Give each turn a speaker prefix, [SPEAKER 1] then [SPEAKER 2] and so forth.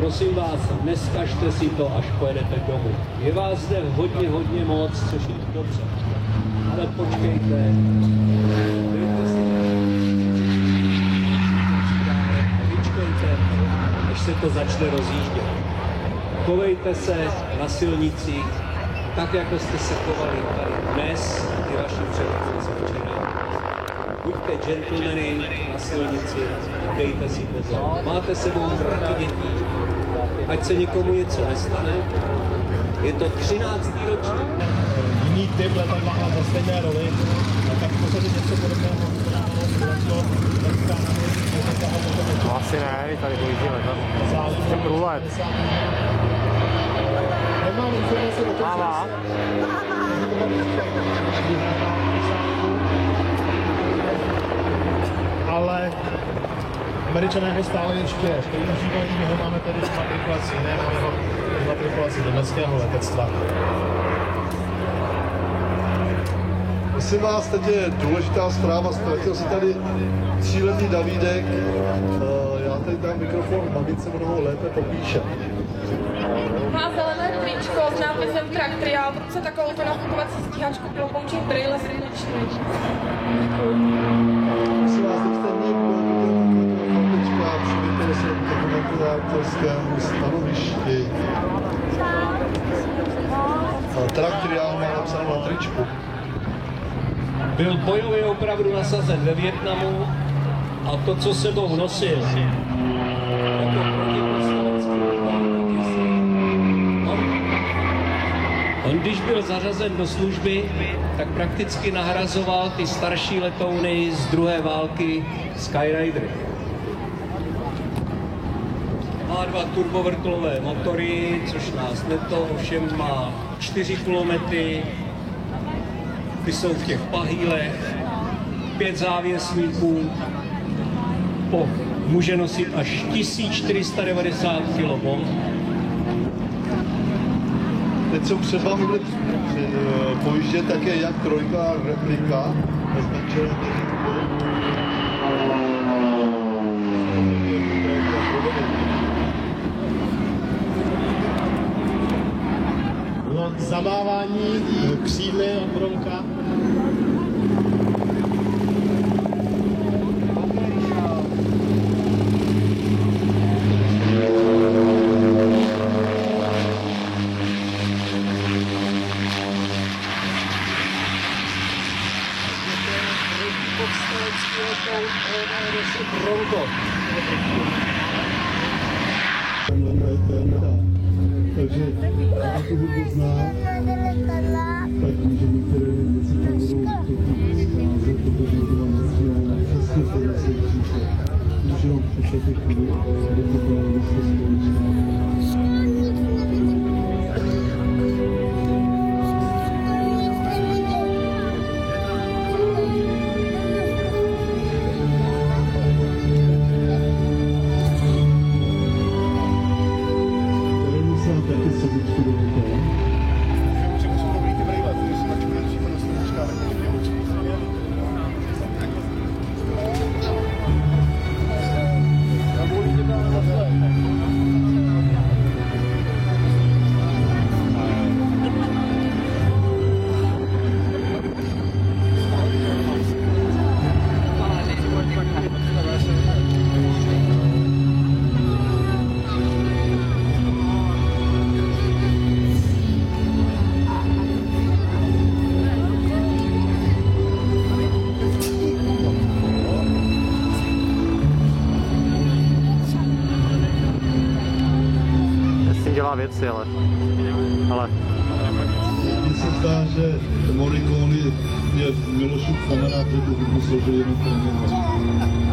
[SPEAKER 1] prosím vás, neskažte si to, až pojedete domů. Je vás zde hodně moc, což je dobře. Ale počkejte, vyčkejte, než se to začne rozjíždět. Chovejte se na silnicích tak, jako jste se chovali tady dnes, i vaši předchůdci včera. Buďte gentlemany na silnici, dejte si pozor. Máte sebou mraky dětí, ať se někomu něco nestane. Je to 13. ročník.
[SPEAKER 2] Jiný typ letadla má za stejné roli, tak v podstatě něco podobného
[SPEAKER 3] asi ne, tady pojíždí letadlo. Chtěl průlet.
[SPEAKER 2] Nemám informace o tom,
[SPEAKER 3] Má.
[SPEAKER 2] Ale Američané ho stále ještě používají, my ho máme tady v matrikulaci, ne, máme ho v matrikulaci německého letectva.
[SPEAKER 4] Prosím vás, teď je důležitá zpráva, ztratil si tady 3letý Davídek, já tady dám mikrofon, mamince mnoho lépe popíše.
[SPEAKER 5] Má zelené tričko s nápisem Traktriál, protože takovou to nafukovací stíhačku pro poučit brýle srdečný.
[SPEAKER 4] Prosím vás, teď jste někdo, přivíte se v dokumentátorskému stanovišti. Traktriál má napsáno na tričku.
[SPEAKER 1] Byl bojově opravdu nasazen ve Vietnamu a to, co sebou nosil, jako on když byl zařazen do služby, tak prakticky nahrazoval ty starší letouny z druhé války Skyridery. Má 2 turbovrtulové motory, což nás neto, ovšem má 4 kulomety, ty jsou v těch pahýlech, 5 závěsníků, může nosit až 1490 kg bomb.
[SPEAKER 4] Teď jsou třeba mohli pojíždět také jak trojka replika, bezmenčené
[SPEAKER 2] Zamávání křídly od Bronka.
[SPEAKER 4] Takže pokud tu hudbu zná, tak může některé věci tam budou scházet, protože to vám zasílá přesně to, jak se příště. Může vám přišel ty chvíli, kde to bylo vlastně společné.
[SPEAKER 3] Věci, ale...
[SPEAKER 4] Mně se zdá, že Morricone je Milošův kamarád, že tu hudbu složil jenom pro něj.